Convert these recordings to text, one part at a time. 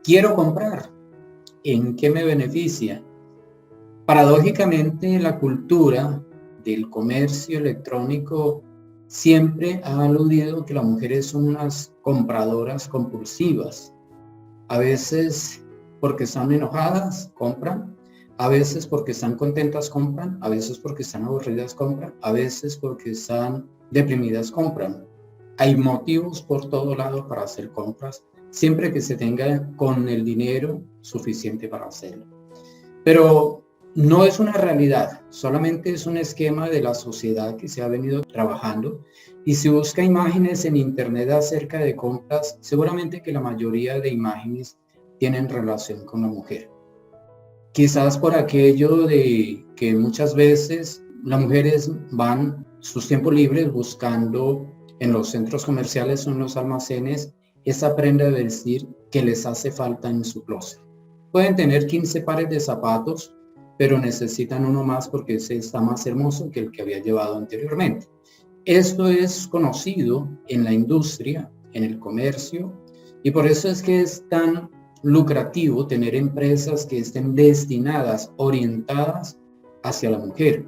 quiero comprar. ¿En qué me beneficia? Paradójicamente, la cultura del comercio electrónico siempre ha aludido que las mujeres son unas compradoras compulsivas. A veces porque están enojadas, compran. A veces porque están contentas, compran. A veces porque están aburridas, compran. A veces porque están deprimidas, compran. Hay motivos por todo lado para hacer compras, siempre que se tenga con el dinero suficiente para hacerlo. Pero no es una realidad, solamente es un esquema de la sociedad que se ha venido trabajando. Y si busca imágenes en internet acerca de compras, seguramente que la mayoría de imágenes tienen relación con la mujer. Quizás por aquello de que muchas veces las mujeres van sus tiempos libres buscando en los centros comerciales o en los almacenes esa prenda de vestir que les hace falta en su closet. Pueden tener 15 pares de zapatos, pero necesitan uno más porque ese está más hermoso que el que había llevado anteriormente. Esto es conocido en la industria, en el comercio, y por eso es que es tan lucrativo tener empresas que estén destinadas, orientadas hacia la mujer.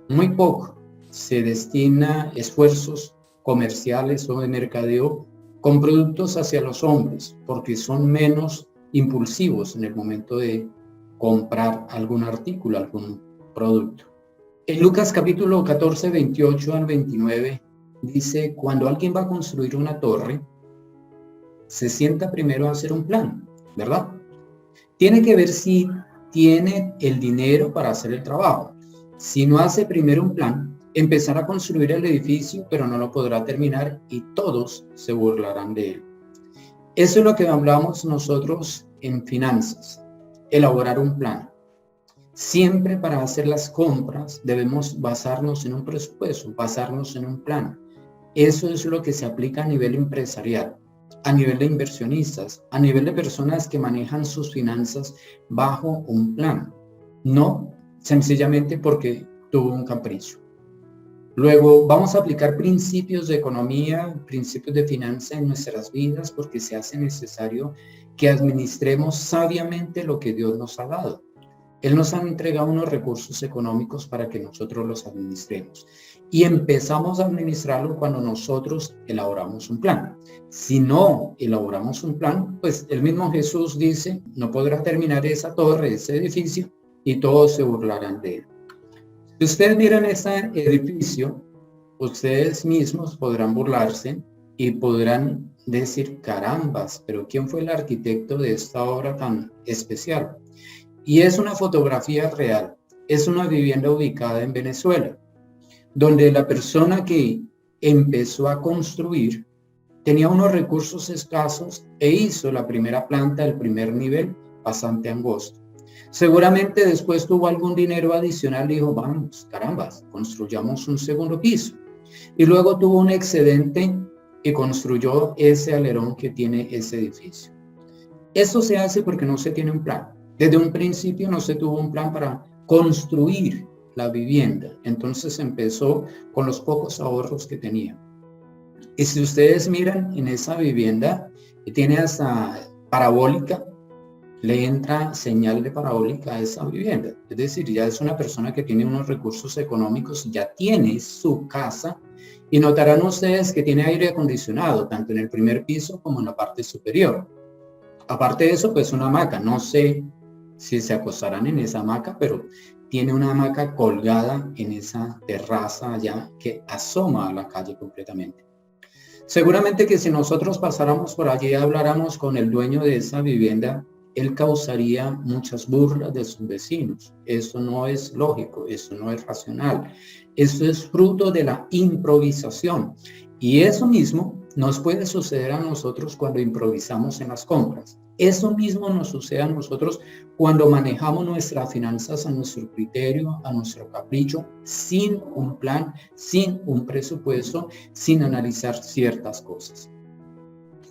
Muy poco se destina esfuerzos comerciales o de mercadeo con productos hacia los hombres, porque son menos impulsivos en el momento de comprar algún artículo, algún producto. En Lucas capítulo 14, 28 al 29, dice, cuando alguien va a construir una torre, se sienta primero a hacer un plan, ¿verdad? Tiene que ver si tiene el dinero para hacer el trabajo. Si no hace primero un plan, empezará a construir el edificio, pero no lo podrá terminar y todos se burlarán de él. Eso es lo que hablamos nosotros en finanzas, elaborar un plan. Siempre para hacer las compras debemos basarnos en un presupuesto, basarnos en un plan. Eso es lo que se aplica a nivel empresarial, a nivel de inversionistas, a nivel de personas que manejan sus finanzas bajo un plan, no sencillamente porque tuvo un capricho. Luego vamos a aplicar principios de economía, principios de finanza en nuestras vidas porque se hace necesario que administremos sabiamente lo que Dios nos ha dado. Él nos ha entregado unos recursos económicos para que nosotros los administremos. Y empezamos a administrarlo cuando nosotros elaboramos un plan. Si no elaboramos un plan, pues el mismo Jesús dice, no podrá terminar esa torre, ese edificio, y todos se burlarán de él. Si ustedes miran este edificio, ustedes mismos podrán burlarse y podrán decir, carambas, pero ¿quién fue el arquitecto de esta obra tan especial? Y es una fotografía real, es una vivienda ubicada en Venezuela, donde la persona que empezó a construir tenía unos recursos escasos e hizo la primera planta, el primer nivel, bastante angosto. Seguramente después tuvo algún dinero adicional y dijo, vamos, carambas, construyamos un segundo piso. Y luego tuvo un excedente y construyó ese alerón que tiene ese edificio. Eso se hace porque no se tiene un plan. Desde un principio no se tuvo un plan para construir la vivienda. Entonces empezó con los pocos ahorros que tenía. Y si ustedes miran en esa vivienda, tiene hasta parabólica, le entra señal de parabólica a esa vivienda. Es decir, ya es una persona que tiene unos recursos económicos, ya tiene su casa. Y notarán ustedes que tiene aire acondicionado, tanto en el primer piso como en la parte superior. Aparte de eso, pues una hamaca. No sé si se acostarán en esa hamaca, pero tiene una hamaca colgada en esa terraza allá que asoma a la calle completamente. Seguramente que si nosotros pasáramos por allí y habláramos con el dueño de esa vivienda, él causaría muchas burlas de sus vecinos. Eso no es lógico, eso no es racional. Eso es fruto de la improvisación. Y eso mismo nos puede suceder a nosotros cuando improvisamos en las compras. Eso mismo nos sucede a nosotros cuando manejamos nuestras finanzas a nuestro criterio, a nuestro capricho, sin un plan, sin un presupuesto, sin analizar ciertas cosas.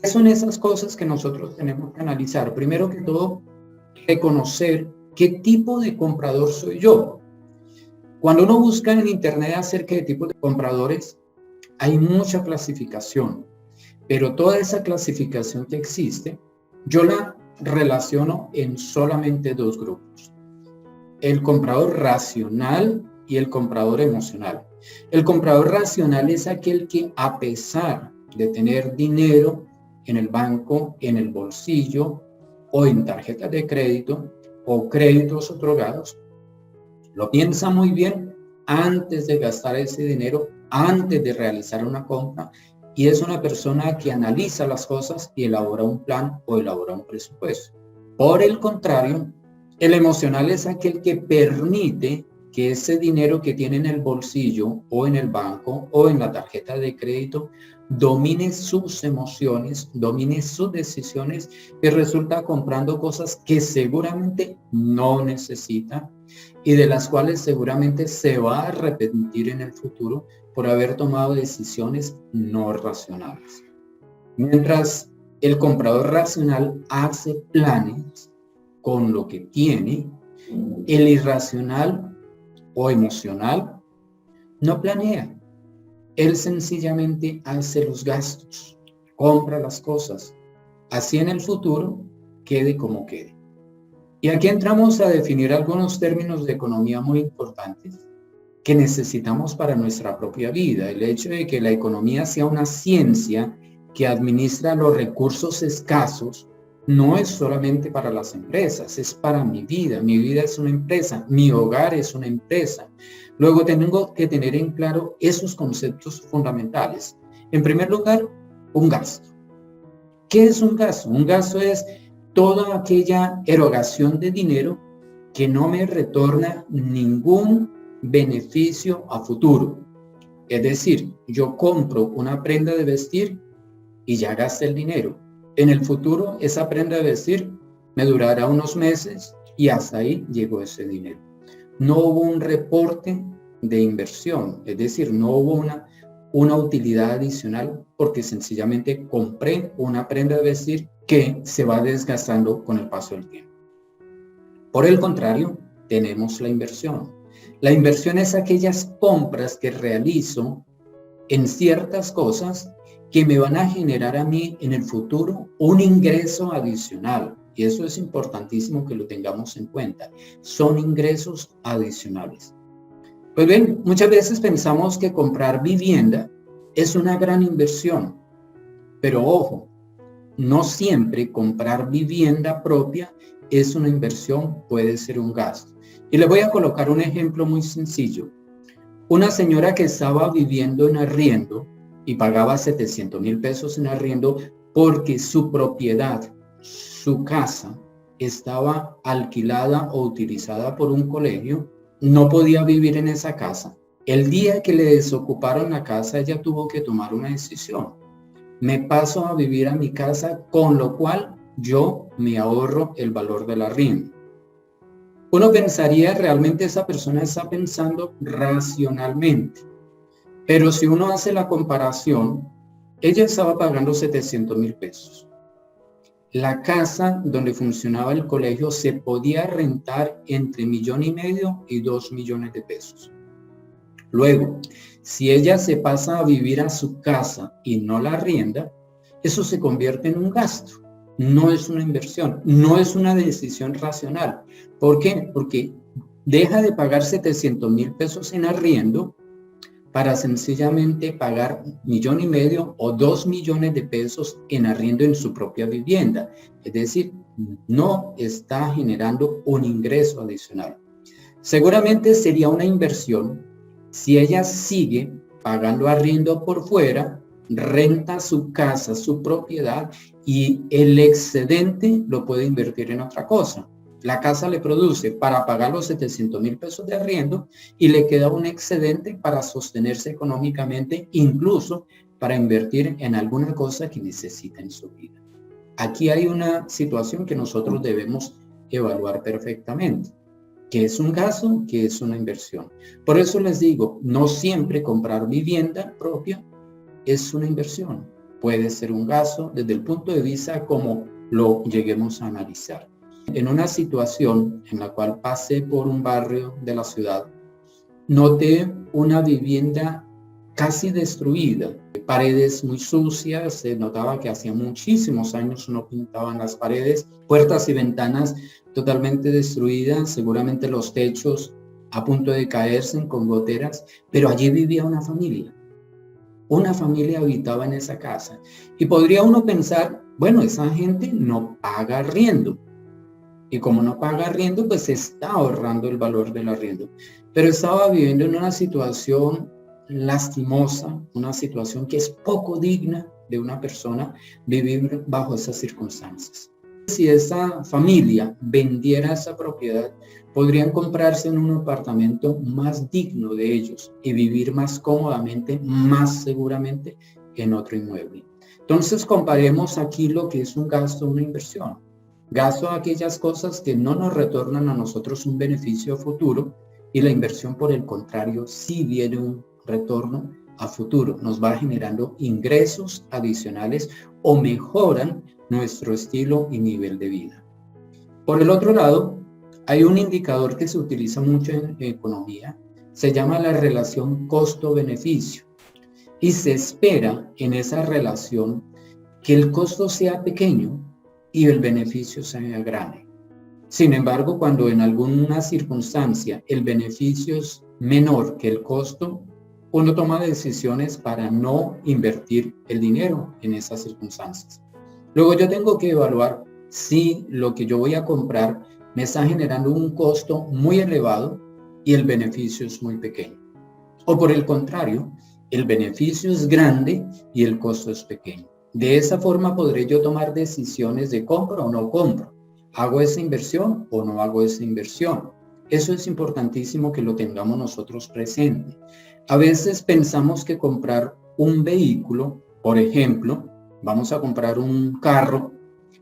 ¿Qué son esas cosas que nosotros tenemos que analizar? Primero que todo, reconocer qué tipo de comprador soy yo. Cuando uno busca en internet acerca de tipos de compradores, hay mucha clasificación, pero toda esa clasificación que existe, yo la relaciono en solamente dos grupos: el comprador racional y el comprador emocional. El comprador racional es aquel que, a pesar de tener dinero en el banco, en el bolsillo o en tarjetas de crédito o créditos otorgados, lo piensa muy bien antes de gastar ese dinero, antes de realizar una compra, y es una persona que analiza las cosas y elabora un plan o elabora un presupuesto. Por el contrario, el emocional es aquel que permite que ese dinero que tiene en el bolsillo o en el banco o en la tarjeta de crédito domine sus emociones, domine sus decisiones, y resulta comprando cosas que seguramente no necesita y de las cuales seguramente se va a arrepentir en el futuro por haber tomado decisiones no racionales. Mientras el comprador racional hace planes con lo que tiene, el irracional o emocional no planea. Él sencillamente hace los gastos, compra las cosas, así en el futuro quede como quede. Y aquí entramos a definir algunos términos de economía muy importantes que necesitamos para nuestra propia vida. El hecho de que la economía sea una ciencia que administra los recursos escasos no es solamente para las empresas, es para mi vida. Mi vida es una empresa, mi hogar es una empresa. Luego tengo que tener en claro esos conceptos fundamentales. En primer lugar, un gasto. ¿Qué es un gasto? Un gasto es toda aquella erogación de dinero que no me retorna ningún beneficio a futuro. Es decir, yo compro una prenda de vestir y ya gasté el dinero. En el futuro, esa prenda de vestir me durará unos meses y hasta ahí llegó ese dinero. No hubo un reporte de inversión, es decir, no hubo una utilidad adicional porque sencillamente compré una prenda de vestir que se va desgastando con el paso del tiempo. Por el contrario, tenemos la inversión. La inversión es aquellas compras que realizo en ciertas cosas que me van a generar a mí en el futuro un ingreso adicional. Y eso es importantísimo que lo tengamos en cuenta. Son ingresos adicionales. Pues bien, muchas veces pensamos que comprar vivienda es una gran inversión. Pero ojo, no siempre comprar vivienda propia es una inversión, puede ser un gasto. Y le voy a colocar un ejemplo muy sencillo. Una señora que estaba viviendo en arriendo y pagaba 700,000 pesos en arriendo porque su propiedad, su casa, estaba alquilada o utilizada por un colegio, no podía vivir en esa casa. El día que le desocuparon la casa, ella tuvo que tomar una decisión. Me paso a vivir a mi casa, con lo cual yo me ahorro el valor del arriendo. Uno pensaría, realmente esa persona está pensando racionalmente. Pero si uno hace la comparación, ella estaba pagando 700,000 pesos. La casa donde funcionaba el colegio se podía rentar entre 1,5 millones y 2 millones de pesos. Luego, si ella se pasa a vivir a su casa y no la arrienda, eso se convierte en un gasto. No es una inversión, no es una decisión racional. ¿Por qué? Porque deja de pagar 700,000 pesos en arriendo para sencillamente pagar 1,5 millones o 2 millones de pesos en arriendo en su propia vivienda. Es decir, no está generando un ingreso adicional. Seguramente sería una inversión si ella sigue pagando arriendo por fuera, renta su casa, su propiedad, y el excedente lo puede invertir en otra cosa. La casa le produce para pagar los 700,000 pesos de arriendo y le queda un excedente para sostenerse económicamente, incluso para invertir en alguna cosa que necesita en su vida. Aquí hay una situación que nosotros debemos evaluar perfectamente. ¿Qué es un gasto? ¿Qué es una inversión? Por eso les digo, no siempre comprar vivienda propia es una inversión. Puede ser un gasto desde el punto de vista como lo lleguemos a analizar. En una situación en la cual pasé por un barrio de la ciudad, noté una vivienda casi destruida paredes muy sucias, se notaba que hacía muchísimos años no pintaban las paredes, puertas y ventanas totalmente destruidas, seguramente los techos a punto de caerse con goteras, pero allí vivía una familia. Una familia habitaba en esa casa. Y podría uno pensar, bueno, esa gente no paga arriendo. Y como no paga arriendo, pues está ahorrando el valor del arriendo. Pero estaba viviendo en una situación lastimosa, una situación que es poco digna de una persona vivir bajo esas circunstancias. Si esa familia vendiera esa propiedad, podrían comprarse en un apartamento más digno de ellos y vivir más cómodamente, más seguramente en otro inmueble. Entonces comparemos aquí lo que es un gasto, una inversión. Gasto aquellas cosas que no nos retornan a nosotros un beneficio futuro, y la inversión, por el contrario, sí viene un retorno a futuro. Nos va generando ingresos adicionales o mejoran nuestro estilo y nivel de vida. Por el otro lado, hay un indicador que se utiliza mucho en economía, se llama la relación costo-beneficio, y se espera en esa relación que el costo sea pequeño y el beneficio sea grande. Sin embargo, cuando en alguna circunstancia el beneficio es menor que el costo, uno toma decisiones para no invertir el dinero en esas circunstancias. Luego yo tengo que evaluar si lo que yo voy a comprar me está generando un costo muy elevado y el beneficio es muy pequeño. O por el contrario, el beneficio es grande y el costo es pequeño. De esa forma podré yo tomar decisiones de compra o no compro. ¿Hago esa inversión o no hago esa inversión? Eso es importantísimo que lo tengamos nosotros presente. A veces pensamos que comprar un vehículo, por ejemplo, vamos a comprar un carro,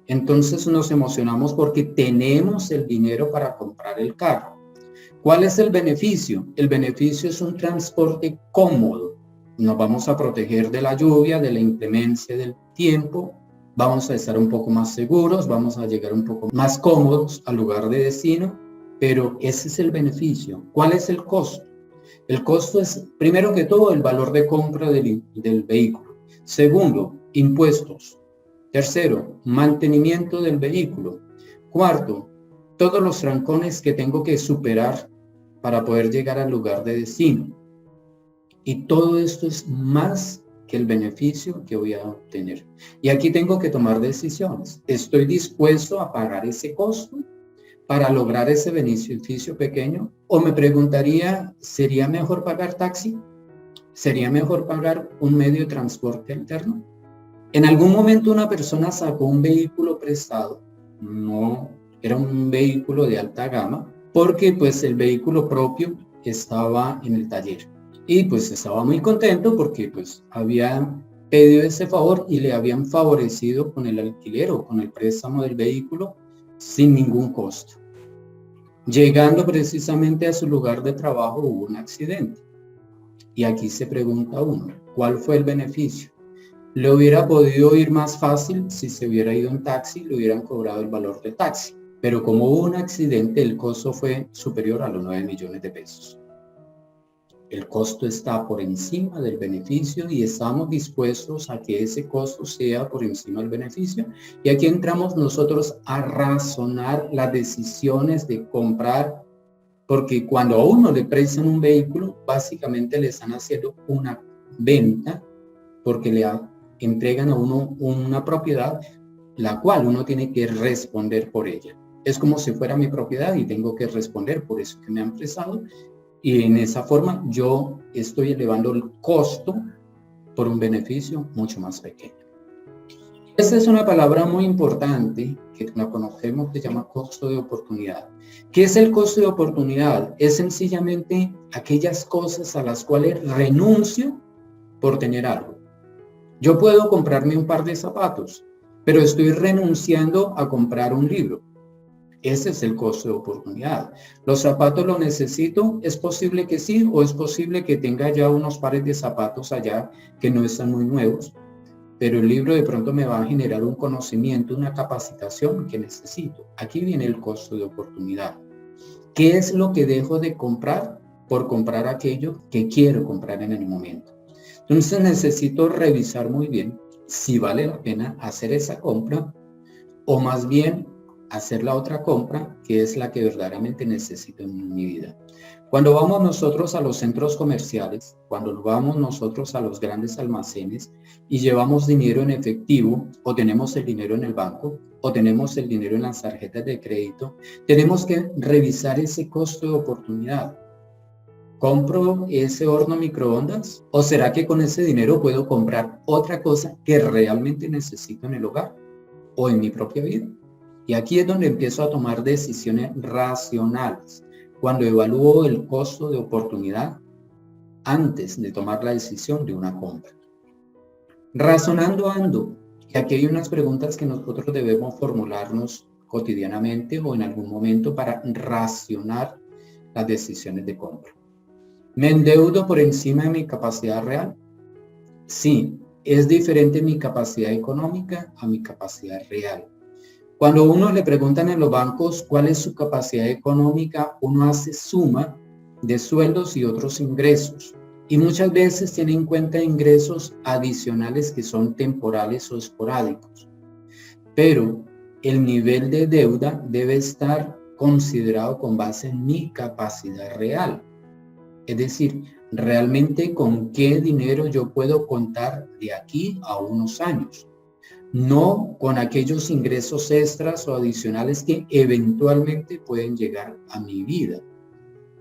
entonces nos emocionamos porque tenemos el dinero para comprar el carro. ¿Cuál es el beneficio? El beneficio es un transporte cómodo. Nos vamos a proteger de la lluvia, de la inclemencia del tiempo, vamos a estar un poco más seguros, vamos a llegar un poco más cómodos al lugar de destino, pero ese es el beneficio. ¿Cuál es el costo? El costo es, primero que todo, el valor de compra del vehículo. Segundo, impuestos. Tercero, mantenimiento del vehículo. Cuarto, todos los trancones que tengo que superar para poder llegar al lugar de destino. Y todo esto es más que el beneficio que voy a obtener. Y aquí tengo que tomar decisiones. ¿Estoy dispuesto a pagar ese costo para lograr ese beneficio pequeño? O me preguntaría, ¿sería mejor pagar taxi? ¿Sería mejor pagar un medio de transporte alterno? En algún momento una persona sacó un vehículo prestado, no era un vehículo de alta gama, porque pues el vehículo propio estaba en el taller. Y pues estaba muy contento porque pues había pedido ese favor y le habían favorecido con el alquiler o con el préstamo del vehículo sin ningún costo. Llegando precisamente a su lugar de trabajo hubo un accidente. Y aquí se pregunta uno, ¿cuál fue el beneficio? Le hubiera podido ir más fácil si se hubiera ido en taxi, le hubieran cobrado el valor del taxi. Pero como hubo un accidente, el costo fue superior a los 9 millones de pesos. El costo está por encima del beneficio y estamos dispuestos a que ese costo sea por encima del beneficio. Y aquí entramos nosotros a razonar las decisiones de comprar, porque cuando a uno le prestan un vehículo, básicamente le están haciendo una venta, porque le entregan a uno una propiedad, la cual uno tiene que responder por ella. Es como si fuera mi propiedad y tengo que responder por eso que me han prestado. Y en esa forma yo estoy elevando el costo por un beneficio mucho más pequeño. Esta es una palabra muy importante que la conocemos, que se llama costo de oportunidad. ¿Qué es el costo de oportunidad? Es sencillamente aquellas cosas a las cuales renuncio por tener algo. Yo puedo comprarme un par de zapatos, pero estoy renunciando a comprar un libro. Ese es el costo de oportunidad. ¿Los zapatos los necesito? Es posible que sí, o es posible que tenga ya unos pares de zapatos allá que no están muy nuevos, pero el libro de pronto me va a generar un conocimiento, una capacitación que necesito. Aquí viene el costo de oportunidad. ¿Qué es lo que dejo de comprar por comprar aquello que quiero comprar en el momento? Entonces necesito revisar muy bien si vale la pena hacer esa compra o más bien hacer la otra compra, que es la que verdaderamente necesito en mi vida. Cuando vamos nosotros a los centros comerciales, cuando vamos nosotros a los grandes almacenes y llevamos dinero en efectivo, o tenemos el dinero en el banco, o tenemos el dinero en las tarjetas de crédito, tenemos que revisar ese costo de oportunidad. ¿Compro ese horno microondas? ¿O será que con ese dinero puedo comprar otra cosa que realmente necesito en el hogar o en mi propia vida? Y aquí es donde empiezo a tomar decisiones racionales, cuando evalúo el costo de oportunidad antes de tomar la decisión de una compra. Razonando ando, y aquí hay unas preguntas que nosotros debemos formularnos cotidianamente o en algún momento para racionar las decisiones de compra. ¿Me endeudo por encima de mi capacidad real? Sí, es diferente mi capacidad económica a mi capacidad real. Cuando uno le preguntan en los bancos cuál es su capacidad económica, uno hace suma de sueldos y otros ingresos. Y muchas veces tiene en cuenta ingresos adicionales que son temporales o esporádicos. Pero el nivel de deuda debe estar considerado con base en mi capacidad real. Es decir, realmente con qué dinero yo puedo contar de aquí a unos años. No con aquellos ingresos extras o adicionales que eventualmente pueden llegar a mi vida.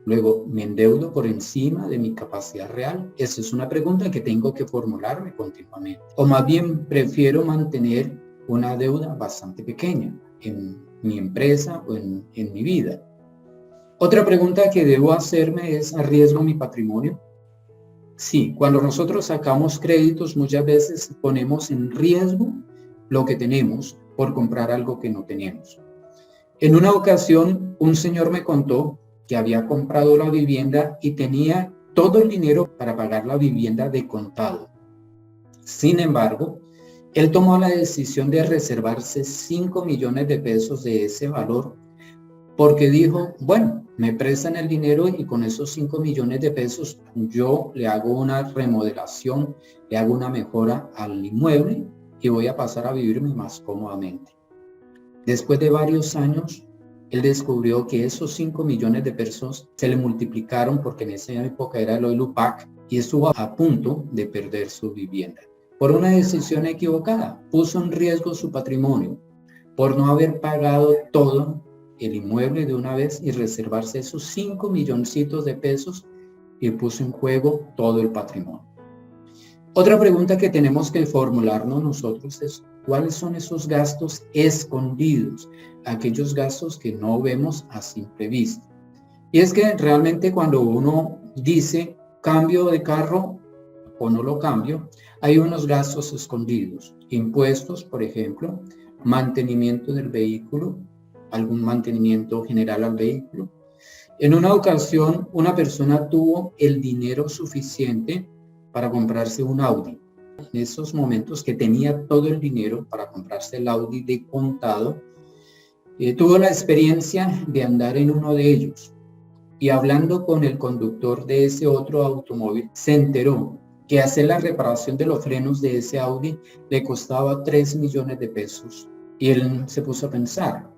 Luego, ¿me endeudo por encima de mi capacidad real? Esa es una pregunta que tengo que formularme continuamente. O más bien, prefiero mantener una deuda bastante pequeña en mi empresa o en mi vida. Otra pregunta que debo hacerme es, ¿arriesgo mi patrimonio? Sí, cuando nosotros sacamos créditos, muchas veces ponemos en riesgo lo que tenemos por comprar algo que no tenemos. En una ocasión, un señor me contó que había comprado la vivienda y tenía todo el dinero para pagar la vivienda de contado. Sin embargo, él tomó la decisión de reservarse 5 millones de pesos de ese valor porque dijo, bueno, me prestan el dinero y con esos 5 millones de pesos yo le hago una remodelación, le hago una mejora al inmueble y voy a pasar a vivirme más cómodamente. Después de varios años, él descubrió que esos 5 millones de pesos se le multiplicaron porque en esa época era el Oil UPAC y estuvo a punto de perder su vivienda. Por una decisión equivocada, puso en riesgo su patrimonio por no haber pagado todo el inmueble de una vez y reservarse esos 5 milloncitos de pesos y puso en juego todo el patrimonio. Otra pregunta que tenemos que formularnos nosotros es, ¿cuáles son esos gastos escondidos? Aquellos gastos que no vemos a simple vista. Y es que realmente cuando uno dice cambio de carro o no lo cambio, hay unos gastos escondidos. Impuestos, por ejemplo, mantenimiento del vehículo, algún mantenimiento general al vehículo. En una ocasión, una persona tuvo el dinero suficiente para comprarse un Audi. En esos momentos que tenía todo el dinero para comprarse el Audi de contado, tuvo la experiencia de andar en uno de ellos. Y hablando con el conductor de ese otro automóvil, se enteró que hacer la reparación de los frenos de ese Audi le costaba 3 millones de pesos. Y él se puso a pensar,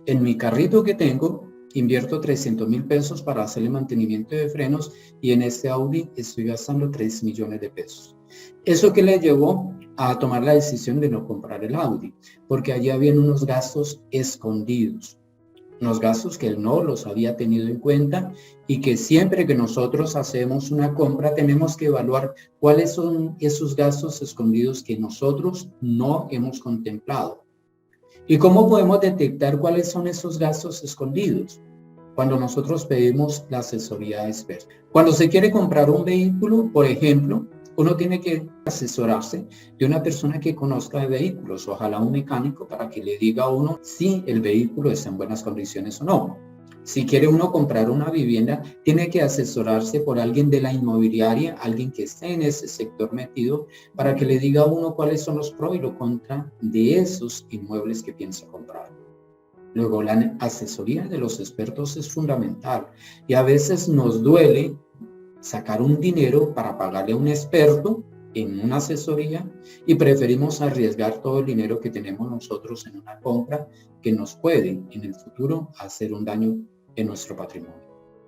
en mi carrito que tengo, invierto 300,000 pesos para hacerle mantenimiento de frenos y en este Audi estoy gastando 3 millones de pesos. Eso que le llevó a tomar la decisión de no comprar el Audi, porque allí habían unos gastos escondidos, unos gastos que él no los había tenido en cuenta y que siempre que nosotros hacemos una compra tenemos que evaluar cuáles son esos gastos escondidos que nosotros no hemos contemplado. ¿Y cómo podemos detectar cuáles son esos gastos escondidos? Cuando nosotros pedimos la asesoría experta. Cuando se quiere comprar un vehículo, por ejemplo, uno tiene que asesorarse de una persona que conozca de vehículos, ojalá un mecánico, para que le diga a uno si el vehículo está en buenas condiciones o no. Si quiere uno comprar una vivienda, tiene que asesorarse por alguien de la inmobiliaria, alguien que esté en ese sector metido, para que le diga a uno cuáles son los pros y los contras de esos inmuebles que piensa comprar. Luego, la asesoría de los expertos es fundamental y a veces nos duele sacar un dinero para pagarle a un experto en una asesoría y preferimos arriesgar todo el dinero que tenemos nosotros en una compra que nos puede en el futuro hacer un daño en nuestro patrimonio.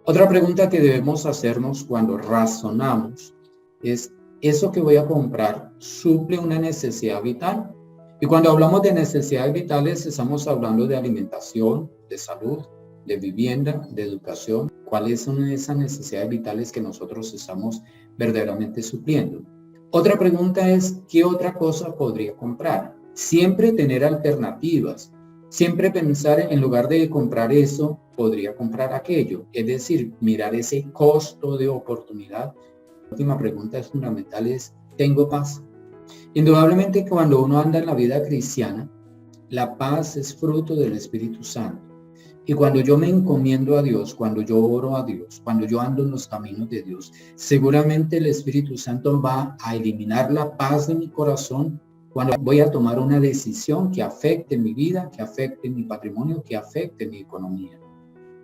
Otra pregunta que debemos hacernos cuando razonamos es, ¿eso que voy a comprar suple una necesidad vital? Y cuando hablamos de necesidades vitales, estamos hablando de alimentación, de salud, de vivienda, de educación. ¿Cuáles son esas necesidades vitales que nosotros estamos verdaderamente supliendo? Otra pregunta es, ¿qué otra cosa podría comprar? Siempre tener alternativas. Siempre pensar en lugar de comprar eso, podría comprar aquello. Es decir, mirar ese costo de oportunidad. La última pregunta es fundamental, es, ¿tengo paz? Indudablemente cuando uno anda en la vida cristiana, la paz es fruto del Espíritu Santo. Y cuando yo me encomiendo a Dios, cuando yo oro a Dios, cuando yo ando en los caminos de Dios, seguramente el Espíritu Santo va a eliminar la paz de mi corazón cuando voy a tomar una decisión que afecte mi vida, que afecte mi patrimonio, que afecte mi economía.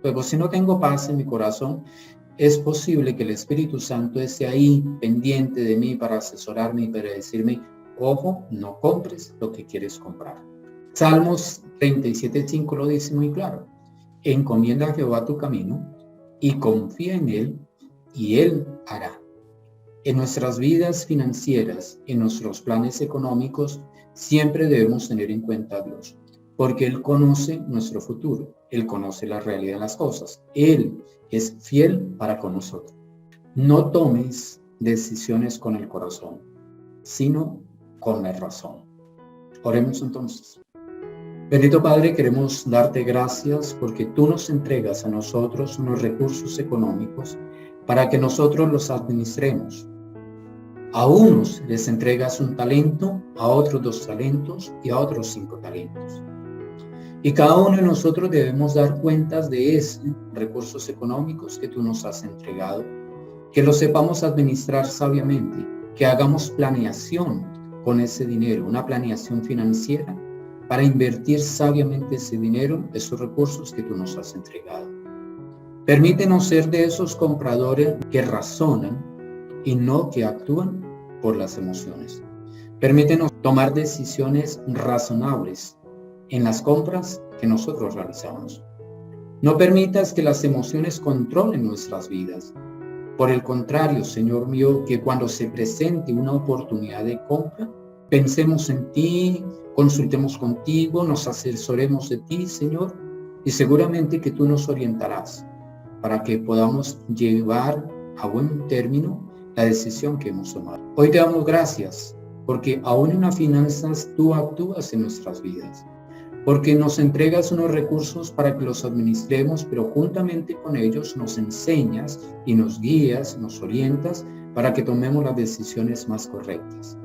Luego, si no tengo paz en mi corazón, es posible que el Espíritu Santo esté ahí pendiente de mí para asesorarme y para decirme, ojo, no compres lo que quieres comprar. Salmos 37:5 lo dice muy claro. Encomienda a Jehová tu camino y confía en Él y Él hará. En nuestras vidas financieras, en nuestros planes económicos, siempre debemos tener en cuenta a Dios, porque Él conoce nuestro futuro, Él conoce la realidad de las cosas, Él es fiel para con nosotros. No tomes decisiones con el corazón, sino con la razón. Oremos entonces. Bendito Padre, queremos darte gracias porque tú nos entregas a nosotros unos recursos económicos para que nosotros los administremos. A unos les entregas un talento, a otros 2 talentos y a otros 5 talentos. Y cada uno de nosotros debemos dar cuentas de esos recursos económicos que tú nos has entregado, que los sepamos administrar sabiamente, que hagamos planeación con ese dinero, una planeación financiera para invertir sabiamente ese dinero, esos recursos que tú nos has entregado. Permítenos ser de esos compradores que razonan y no que actúan por las emociones. Permítenos tomar decisiones razonables en las compras que nosotros realizamos. No permitas que las emociones controlen nuestras vidas. Por el contrario, Señor mío, que cuando se presente una oportunidad de compra, pensemos en ti, consultemos contigo, nos asesoremos de ti, Señor, y seguramente que tú nos orientarás para que podamos llevar a buen término la decisión que hemos tomado. Hoy te damos gracias porque aún en las finanzas tú actúas en nuestras vidas, porque nos entregas unos recursos para que los administremos, pero juntamente con ellos nos enseñas y nos guías, nos orientas para que tomemos las decisiones más correctas.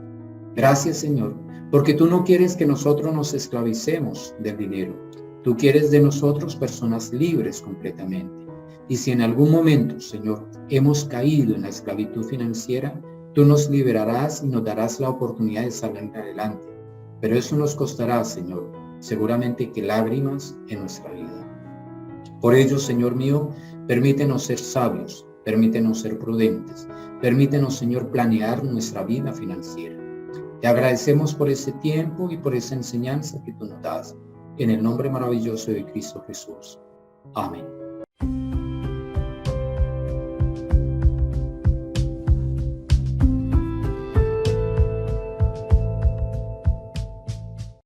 Gracias, Señor, porque tú no quieres que nosotros nos esclavicemos del dinero. Tú quieres de nosotros personas libres completamente. Y si en algún momento, Señor, hemos caído en la esclavitud financiera, tú nos liberarás y nos darás la oportunidad de salir adelante. Pero eso nos costará, Señor, seguramente que lágrimas en nuestra vida. Por ello, Señor mío, permítenos ser sabios, permítenos ser prudentes, permítenos, Señor, planear nuestra vida financiera. Te agradecemos por ese tiempo y por esa enseñanza que tú nos das. En el nombre maravilloso de Cristo Jesús. Amén.